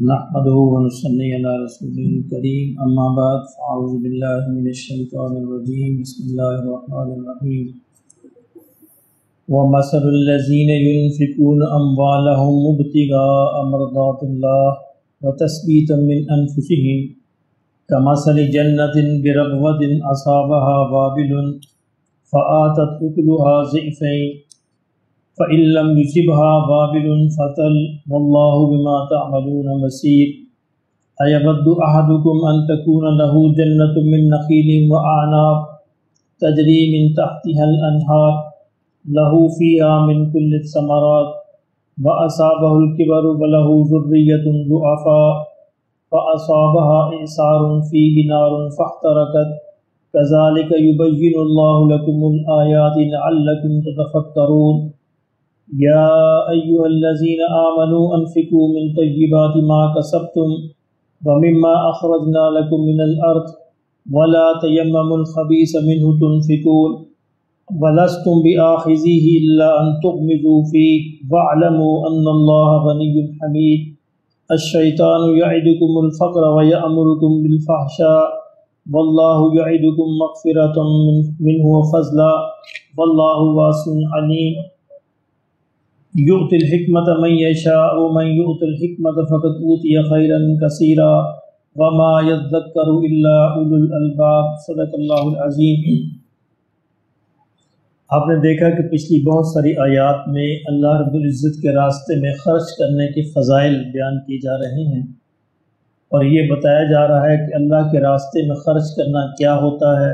نحمده ونصلي على رسوله الكريم اما بعد فاعوذ بالله من الشيطان الرجيم بسم الله الرحمن الرحيم ومثل الذين ينفقون اموالهم ابتغاء مرضات الله وتثبيتا من انفسهم كمثل جنة بربوة أصابها وابل فآتت أكلها ضعفين فإن لم يصبها وابل فطل والله بما تعملون بصير أيود أحدكم أن تكون له جنة من نخيل وأعناب تجري من تحتها الأنهار له فيها من كل الثمرات وأصابه الكبر وله ذرية ضعفاء فأصابها إعصار فيه نار فاحترقت كذلك يبين الله لكم الآيات لعلكم تتفكرون يا أيها الذين آمنوا أنفقوا من طيبات ما كسبتم ومما أخرجنا لكم من الأرض ولا تيمموا الخبيث منه تنفقون ولستم بآخذيه إلا أن تغمضوا فيه واعلموا أن الله غني حميد الشيطان يعدكم الفقر ويأمركم بالفحشاء والله يعدكم مغفرة منه وفضلا والله واسع عليم يؤتي الحكمة من يشاء ومن يؤت الحكمة فقد أوتي خيرا كثيرا وما يذكر إلا أولو الألباب صدق اللہ العظیم۔ آپ نے دیکھا کہ پچھلی بہت ساری آیات میں اللہ رب العزت کے راستے میں خرچ کرنے کے فضائل بیان کیے جا رہے ہیں، اور یہ بتایا جا رہا ہے کہ اللہ کے راستے میں خرچ کرنا کیا ہوتا ہے،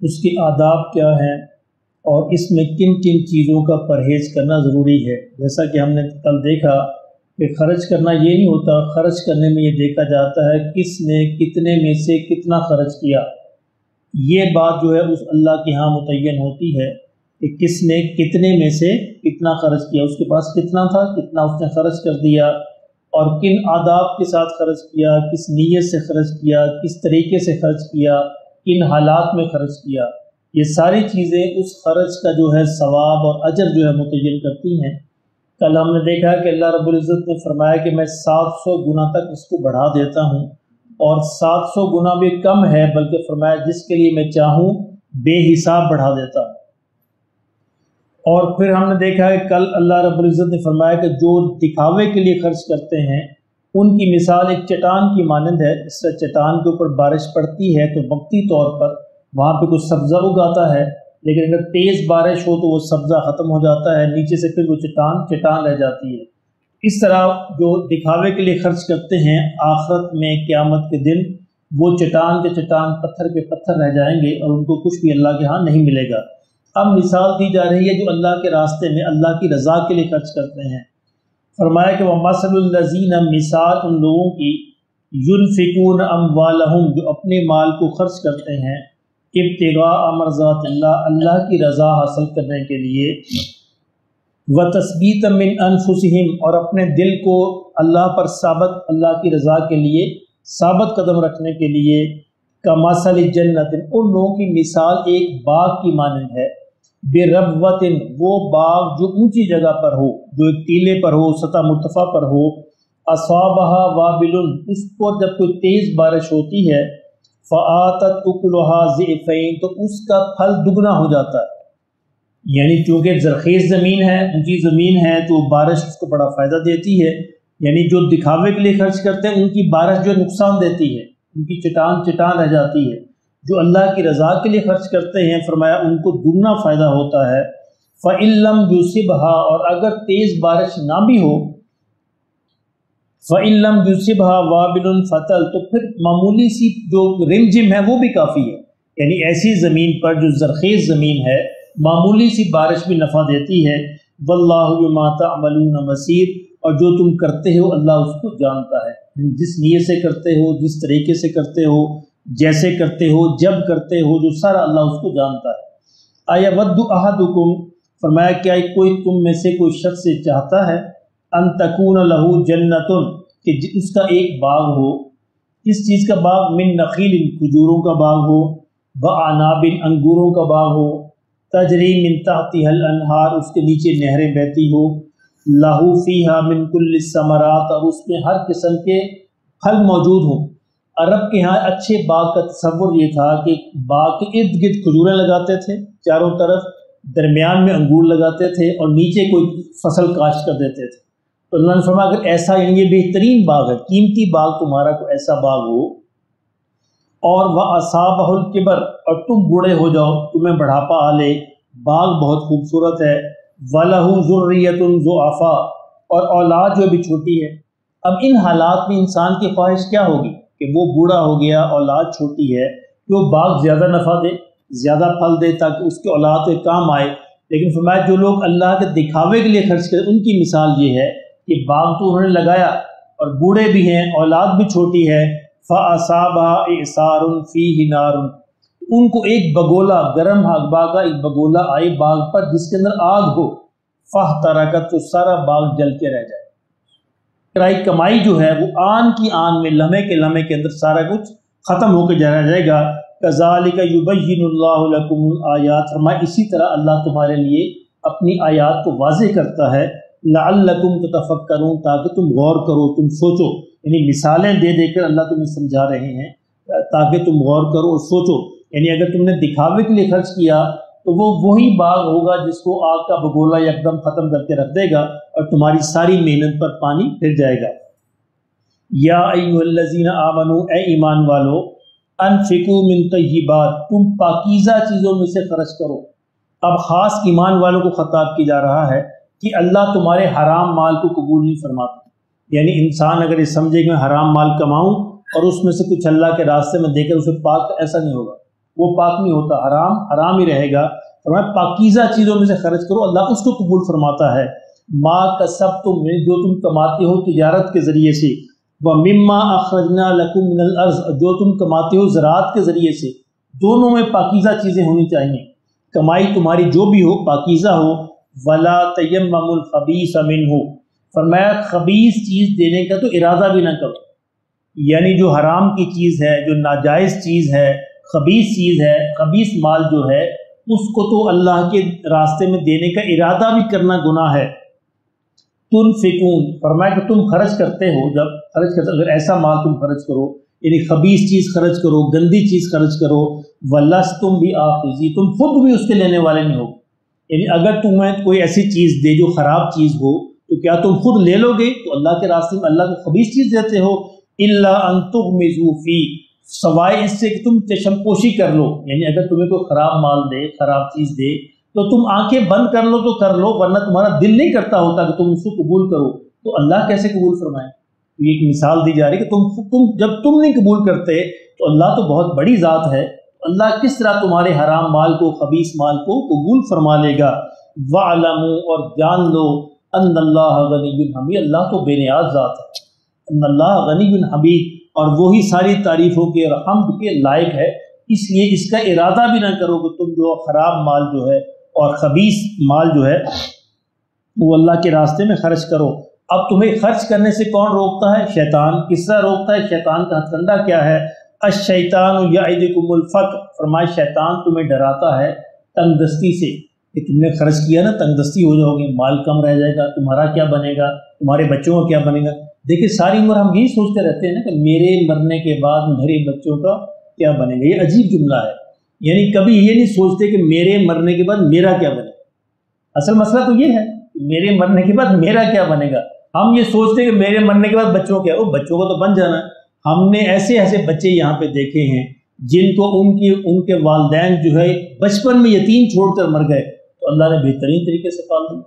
اس کے آداب کیا ہیں، اور اس میں کن کن چیزوں کا پرہیز کرنا ضروری ہے۔ جیسا کہ ہم نے کل دیکھا کہ خرچ کرنا یہ نہیں ہوتا، خرچ کرنے میں یہ دیکھا جاتا ہے کس نے کتنے میں سے کتنا خرچ کیا۔ یہ بات جو ہے اس اللہ کے ہاں متعین ہوتی ہے کہ کس نے کتنے میں سے کتنا خرچ کیا، اس کے پاس کتنا تھا، کتنا اس نے خرچ کر دیا، اور کن آداب کے ساتھ خرچ کیا، کس نیت سے خرچ کیا، کس طریقے سے خرچ کیا، کن حالات میں خرچ کیا۔ یہ ساری چیزیں اس خرچ کا جو ہے ثواب اور اجر جو ہے متعین کرتی ہیں۔ کل ہم نے دیکھا کہ اللہ رب العزت نے فرمایا کہ میں 700 گنا تک اس کو بڑھا دیتا ہوں، اور 700 گنا بھی کم ہے، بلکہ فرمایا جس کے لیے میں چاہوں بے حساب بڑھا دیتا ہوں۔ اور پھر ہم نے دیکھا کہ کل اللہ رب العزت نے فرمایا کہ جو دکھاوے کے لیے خرچ کرتے ہیں ان کی مثال ایک چٹان کی مانند ہے۔ اس سے چٹان کے اوپر بارش پڑتی ہے تو وقتی طور پر وہاں پہ کچھ سبزہ اگاتا ہے، لیکن اگر تیز بارش ہو تو وہ سبزہ ختم ہو جاتا ہے، نیچے سے پھر وہ چٹان رہ جاتی ہے۔ اس طرح جو دکھاوے کے لیے خرچ کرتے ہیں، آخرت میں قیامت کے دن وہ چٹان کے چٹان، پتھر کے پتھر رہ جائیں گے، اور ان کو کچھ بھی اللہ کے ہاں نہیں ملے گا۔ اب مثال دی جا رہی ہے جو اللہ کے راستے میں اللہ کی رضا کے لیے خرچ کرتے ہیں۔ فرمایا کہ وَمَثَلُ الَّذِينَ، مثال ان لوگوں کی، يُنْفِقُونَ أَمْوَالَهُمْ، جو اپنے مال کو خرچ کرتے ہیں، ابتغاء مرضات اللہ، اللہ کی رضا حاصل کرنے کے لیے، وتثبیتا من انفسہم، اور اپنے دل کو اللہ پر ثابت، اللہ کی رضا کے لیے ثابت قدم رکھنے کے لیے، کمثل جنت، ان لوگوں کی مثال ایک باغ کی مانند ہے، بربوۃ، وہ باغ جو اونچی جگہ پر ہو، جو ایک ٹیلے پر ہو، سطح مرتفع پر ہو، اصابها وابل، اس کو جب کوئی تیز بارش ہوتی ہے، فآتت اکلها ضعفین، تو اس کا پھل دگنا ہو جاتا ہے۔ یعنی چونکہ زرخیز زمین ہے، اونچی زمین ہے، تو بارش اس کو بڑا فائدہ دیتی ہے۔ یعنی جو دکھاوے کے لیے خرچ کرتے ہیں ان کی بارش جو نقصان دیتی ہے، ان کی چٹان رہ جاتی ہے۔ جو اللہ کی رضا کے لیے خرچ کرتے ہیں، فرمایا ان کو دگنا فائدہ ہوتا ہے۔ فإن لم يصبها، اور اگر تیز بارش نہ بھی ہو، فإن لم يصبها وابل فطل، تو پھر معمولی سی جو رمجم ہے وہ بھی کافی ہے۔ یعنی ایسی زمین پر جو زرخیز زمین ہے، معمولی سی بارش بھی نفع دیتی ہے۔ واللہ بما تعملون بصیر، اور جو تم کرتے ہو اللہ اس کو جانتا ہے، جس نیت سے کرتے ہو، جس طریقے سے کرتے ہو، جیسے کرتے ہو، جب کرتے ہو، جو سارا اللہ اس کو جانتا ہے۔ ایود احدکم، فرمایا کیا کوئی تم میں سے کوئی شخص چاہتا ہے، ان تکون لہ جنت، کہ اس کا ایک باغ ہو، کس چیز کا باغ، من نخیل، کھجوروں کا باغ ہو، وعناب، انگوروں کا باغ ہو، تجری من تحتها الانہار، اس کے نیچے نہریں بہتی ہو، لہو فیہا من کل الثمرات، اور اس میں ہر قسم کے پھل موجود ہوں۔ عرب کے ہاں اچھے باغ کا تصور یہ تھا کہ باغ کے ارد گرد کھجوریں لگاتے تھے، چاروں طرف درمیان میں انگور لگاتے تھے اور نیچے کوئی فصل کاشت کر دیتے تھے۔ تو اللہ نے فرمایا اگر ایسا، یعنی یہ بہترین باغ ہے، قیمتی باغ تمہارا کوئی ایسا باغ ہو، اور وَأَصَابَهُ الْكِبَرُ، اور تم بوڑھے ہو جاؤ، تمہیں بڑھاپا آ لے، باغ بہت خوبصورت ہے، وَلَهُ ذُرِّيَّةٌ ضُعَفَاءُ، اور اولاد جو بھی چھوٹی ہے۔ اب ان حالات میں انسان کی خواہش کیا ہوگی کہ وہ بوڑھا ہو گیا، اولاد چھوٹی ہے، کہ وہ باغ زیادہ نفع دے، زیادہ پھل دے تاکہ اس کے اولاد کے کام آئے۔ لیکن فرمایا جو لوگ اللہ کے دکھاوے کے لیے خرچ کریں ان کی مثال یہ ہے کہ باغ تو انہوں نے لگایا اور بوڑھے بھی ہیں، اولاد بھی چھوٹی ہے، فَأَصَابَهَا إِعْصَارٌ فِيهِ نَارٌ، ان کو ایک بگولا، گرم ہگبا کا ایک بگولا آئے باغ پر جس کے اندر آگ ہو، فَاحْتَرَقَتْ، تو سارا باغ جل کے رہ جائے۔ کرائی کمائی جو ہے وہ آن کی آن میں، لمحے کے لمحے کے اندر سارا کچھ ختم ہو کے رہ جائے گا۔ كَذَلِكَ يُبَيِّنُ اللَّهُ لَكُمُ الْآيَاتِ، فرمایا اسی طرح اللہ تمہارے لیے اپنی آیات کو واضح کرتا ہے، لَعَلَّكُمْ تَتَفَكَّرُونَ، تاکہ تم غور کرو، تم سوچو، یعنی مثالیں دے دے کر اللہ تمہیں سمجھا رہے ہیں تاکہ تم غور کرو اور سوچو۔ یعنی اگر تم نے دکھاوے کے لیے خرچ کیا تو وہ وہی باغ ہوگا جس کو آگ کا بگولا یکدم ختم کر کے رکھ دے گا اور تمہاری ساری محنت پر پانی پھر جائے گا۔ یا ایھا الذین آمنوا، اے ایمان والو، انفقوا من طیبات، تم پاکیزہ چیزوں میں سے خرچ کرو۔ اب خاص ایمان والوں کو خطاب کی جا رہا ہے کہ اللہ تمہارے حرام مال کو قبول نہیں فرماتا۔ یعنی انسان اگر یہ سمجھے کہ میں حرام مال کماؤں اور اس میں سے کچھ اللہ کے راستے میں دے کر اسے پاک، ایسا نہیں ہوگا، وہ پاک نہیں ہوتا، حرام حرام ہی رہے گا۔ فرمایا پاکیزہ چیزوں میں سے خرچ کرو، اللہ اس کو قبول فرماتا ہے۔ ما کسبتم، جو تم کماتے ہو تجارت کے ذریعے سے، وَمِمَّا أَخْرَجْنَا لَكُم مِّنَ الْأَرْضِ، جو تم کماتے ہو زراعت کے ذریعے سے، دونوں میں پاکیزہ چیزیں ہونی چاہیے، کمائی تمہاری جو بھی ہو پاکیزہ ہو۔ وَلَا تَيَمَّمُوا الْخَبِيثَ مِنْهُ، فرمایا خبیث چیز دینے کا تو ارادہ بھی نہ کرو، یعنی جو حرام کی چیز ہے، جو ناجائز چیز ہے، خبیث چیز ہے، خبیث مال جو ہے، اس کو تو اللہ کے راستے میں دینے کا ارادہ بھی کرنا گناہ ہے۔ تنفقون، فرمایا کہ تم خرچ کرتے ہو، جب خرچ کرتے اگر ایسا مال تم خرچ کرو، یعنی خبیث چیز خرچ کرو، گندی چیز خرچ کرو، وَلَسْتُمْ بِآخِذِيهِ، تم خود بھی اس کے لینے والے نہیں ہو۔ یعنی اگر تمہیں کوئی ایسی چیز دے جو خراب چیز ہو تو کیا تم خود لے لو گے؟ تو اللہ کے راستے میں اللہ کو خبیث چیز دیتے ہو۔ إِلَّا أَن تُغْمِضُوا فِيهِ، سوائے اس سے کہ تم چشم پوشی کر لو، یعنی اگر تمہیں کوئی خراب مال دے، خراب چیز دے تو تم آنکھیں بند کر لو تو کر لو، ورنہ تمہارا دل نہیں کرتا ہوتا کہ تم اس کو قبول کرو، تو اللہ کیسے قبول فرمائے؟ تو یہ ایک مثال دی جا رہی ہے کہ تم جب تم نہیں قبول کرتے تو اللہ تو بہت بڑی ذات ہے، اللہ کس طرح تمہارے حرام مال کو، خبیث مال کو قبول فرما لے گا۔ وَاعْلَمُوا، اور جان لو، ان اللہ غنی حمید، اللہ تو بے نیاز ذات ہے، ان اللہ غنی حمید، اور وہی ساری تعریفوں کے اور حمد کے لائق ہے، اس لیے اس کا ارادہ بھی نہ کرو کہ تم جو خراب مال جو ہے اور خبیث مال جو ہے وہ اللہ کے راستے میں خرچ کرو۔ اب تمہیں خرچ کرنے سے کون روکتا ہے؟ شیطان۔ کس طرح روکتا ہے؟ شیطان کا ہتھ کنڈا کیا ہے؟ الشیطان یعدکم الفقر، فرمائے شیطان تمہیں ڈراتا ہے تنگ دستی سے، کہ تم نے خرچ کیا نا تنگ دستی ہو جاؤ گے، مال کم رہ جائے گا، تمہارا کیا بنے گا، تمہارے بچوں کا کیا بنے گا۔ دیکھیں ساری عمر ہم یہی سوچتے رہتے ہیں نا کہ میرے مرنے کے بعد میرے بچوں کا کیا بنے گا۔ یہ عجیب جملہ ہے، یعنی کبھی یہ نہیں سوچتے کہ میرے مرنے کے بعد میرا کیا بنے گا۔ اصل مسئلہ تو یہ ہے کہ میرے مرنے کے بعد میرا کیا بنے گا۔ ہم یہ سوچتے ہیں کہ میرے مرنے کے بعد بچوں کیا، وہ بچوں کا تو بن جانا ہے۔ ہم نے ایسے ایسے بچے یہاں پہ دیکھے ہیں جن کو ان کے والدین جو ہے بچپن میں یتیم چھوڑ کر مر گئے، تو اللہ نے بہترین طریقے سے پال دیا۔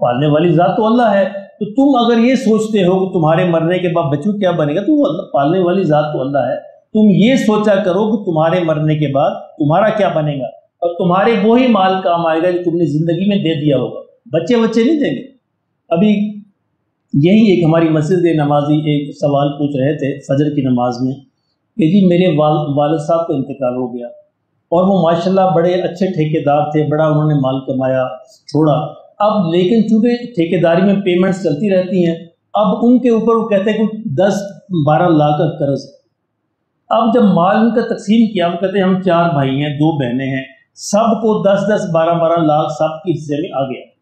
پالنے والی ذات تو اللہ ہے، تو تم اگر یہ سوچتے ہو کہ تمہارے مرنے کے بعد بچوں کیا بنے گا، تو وہ پالنے والی ذات تو اللہ ہے۔ تم یہ سوچا کرو کہ تمہارے مرنے کے بعد تمہارا کیا بنے گا، اور تمہارے وہی مال کام آئے گا جو تم نے زندگی میں دے دیا ہوگا، بچے نہیں دیں گے۔ ابھی یہی ایک ہماری مسجد نمازی ایک سوال پوچھ رہے تھے فجر کی نماز میں کہ جی میرے والد صاحب کا انتقال ہو گیا اور وہ ماشاءاللہ بڑے اچھے ٹھیکیدار تھے، بڑا انہوں نے مال کمایا چھوڑا، اب لیکن چونکہ ٹھیکیداری میں پیمنٹس چلتی رہتی ہیں، اب ان کے اوپر وہ کہتے ہیں کہ 10-12 لاکھ کا قرض ہے۔ اب جب مال ان کا تقسیم کیا، وہ کہتے ہیں ہم 4 بھائی ہیں، 2 بہنیں ہیں، سب کو 10-10 12-12 لاکھ سب کے حصے میں آ گیا۔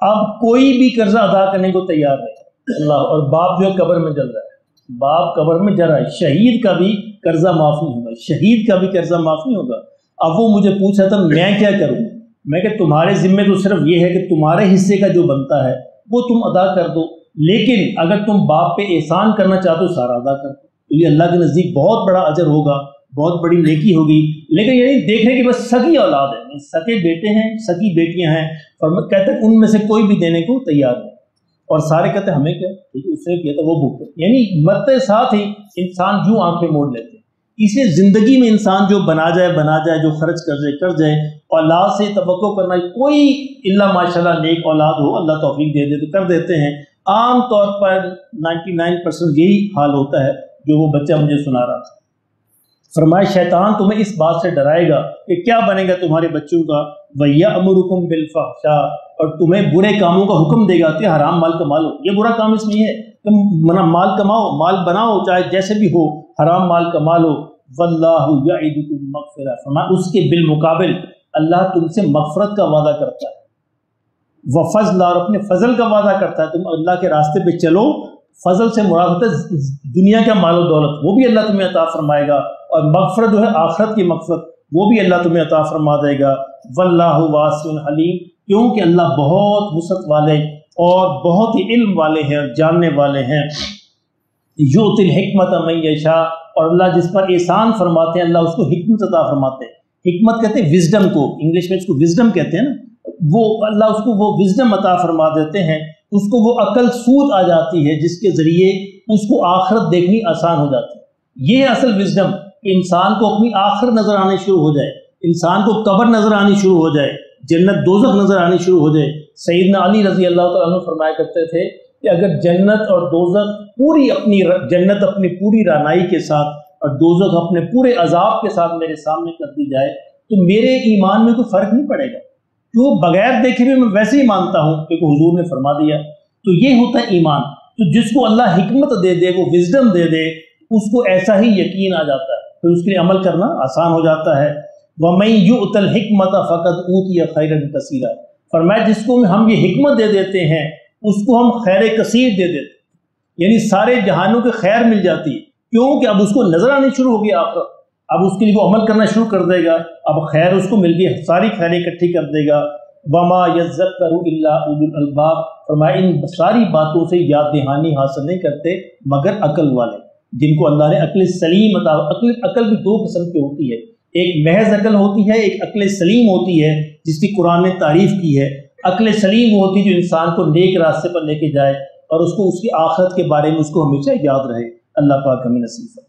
اب کوئی بھی قرضہ ادا کرنے کو تیار نہیں اللہ. اور باپ جو ہے قبر میں جل رہا ہے، باپ قبر میں جل رہا ہے. شہید کا بھی قرضہ معاف نہیں ہوگا، شہید کا بھی قرضہ معاف نہیں ہوگا. اب وہ مجھے پوچھ رہا تھا میں کیا کروں. میں کہ تمہارے ذمے تو صرف یہ ہے کہ تمہارے حصے کا جو بنتا ہے وہ تم ادا کر دو، لیکن اگر تم باپ پہ احسان کرنا چاہتے ہو سارا ادا کر دو، تو یہ اللہ کے نزدیک بہت بڑا اجر ہوگا، بہت بڑی نیکی ہوگی. لیکن یعنی دیکھیں کہ بس سگی اولاد ہے، سگے بیٹے ہیں، سگی بیٹیاں ہیں، اور کہتے ہیں ان میں سے کوئی بھی دینے کو تیار نہیں. اور سارے کہتے ہیں ہمیں کیا، ٹھیک ہے اس نے کیا تھا وہ بھگتے. یعنی مرتے ساتھ ہی انسان یوں آنکھیں موڑ لیتے ہیں. اس لیے زندگی میں انسان جو بنا جائے، جو خرچ کر جائے، اولاد سے توقع کرنا کوئی اللہ ماشاءاللہ نیک اولاد ہو، اللہ توفیق دے دے تو کر دیتے ہیں. عام طور پر 99% یہی حال ہوتا ہے جو وہ بچہ مجھے سنا رہا تھا. فرمایا شیطان تمہیں اس بات سے ڈرائے گا کہ کیا بنے گا تمہارے بچوں کا، وَيَأْمُرُكُمْ بِالْفَحْشَاءِ، اور تمہیں برے کاموں کا حکم دے گا کہ حرام مال کما لو. یہ برا کام اس میں ہے کہ مال کماؤ، مال بناؤ، چاہے جیسے بھی ہو حرام مال کما لو. وَاللَّهُ يَعِدُكُمْ مَغْفِرَةً، فرمایا اس کے بالمقابل اللہ تم سے مغفرت کا وعدہ کرتا ہے. وفضل، اور اپنے فضل کا وعدہ کرتا ہے. تم اللہ کے راستے پہ چلو، فضل سے مراد ہے دنیا کا مال و دولت، وہ بھی اللہ تمہیں عطا فرمائے گا، اور مغفرت جو ہے آخرت کی مغفرت وہ بھی اللہ تمہیں عطا فرما دے گا. واللہ واسع علیم، کیونکہ اللہ بہت وسعت والے اور بہت ہی علم والے ہیں اور جاننے والے ہیں. یؤتی الحکمت من یشاء، اور اللہ جس پر احسان فرماتے ہیں اللہ اس کو حکمت عطا فرماتے ہیں. حکمت کہتے ہیں وزڈم کو، انگلش میں اس کو وزڈم کہتے ہیں نا. وہ اللہ اس کو وہ وزڈم عطا فرما دیتے ہیں، اس کو وہ عقل سود آ جاتی ہے جس کے ذریعے اس کو آخرت دیکھنی آسان ہو جاتی ہے. یہ ہے اصل وزڈم، کہ انسان کو اپنی آخر نظر آنے شروع ہو جائے، انسان کو قبر نظر آنی شروع ہو جائے، جنت دوزخ نظر آنی شروع ہو جائے. سیدنا علی رضی اللہ تعالیٰ عنہ فرمایا کرتے تھے کہ اگر جنت اور دوزخ جنت اپنی پوری رعنائی کے ساتھ اور دوزخ اپنے پورے عذاب کے ساتھ میرے سامنے کر دی جائے تو میرے ایمان میں کوئی فرق نہیں پڑے گا، کیوں بغیر دیکھے بھی میں ویسے ہی مانتا ہوں کہ حضور نے فرما دیا. تو یہ ہوتا ہے ایمان. تو جس کو اللہ حکمت دے دے، وہ وزڈم دے دے، اس کو ایسا ہی یقین آ جاتا ہے، پھر اس کے لیے عمل کرنا آسان ہو جاتا ہے. وَمَن يُؤْتَ الْحِكْمَةَ فَقَدْ أُوتِيَ خَيْرًا كَثِيرًا، فرمایا جس کو ہم یہ حکمت دے دیتے ہیں اس کو ہم خیر کثیر دے دیتے ہیں، یعنی سارے جہانوں کے خیر مل جاتی ہے. کیوں کہ اب اس کو نظر آنی شروع ہو گیا آخرت، اب اس کے لیے وہ عمل کرنا شروع کر دے گا، اب خیر اس کو مل گئی، ساری خیریں اکٹھی کر دے گا. وَمَا يَذَّكَّرُ إِلَّا أُولُو الْأَلْبَابِ، فرمایا ان ساری باتوں سے یاد دہانی حاصل نہیں کرتے مگر عقل والے، جن کو اللہ نے عقل سلیم عطا. عقل بھی دو قسم کی ہوتی ہے، ایک محض عقل ہوتی ہے، ایک عقل سلیم ہوتی ہے جس کی قرآن نے تعریف کی ہے. عقل سلیم ہوتی ہے جو انسان کو نیک راستے پر لے کے جائے اور اس کو اس کی آخرت کے بارے میں اس کو ہمیشہ یاد رہے. اللہ پاک ہمیں نصیب فرمائے.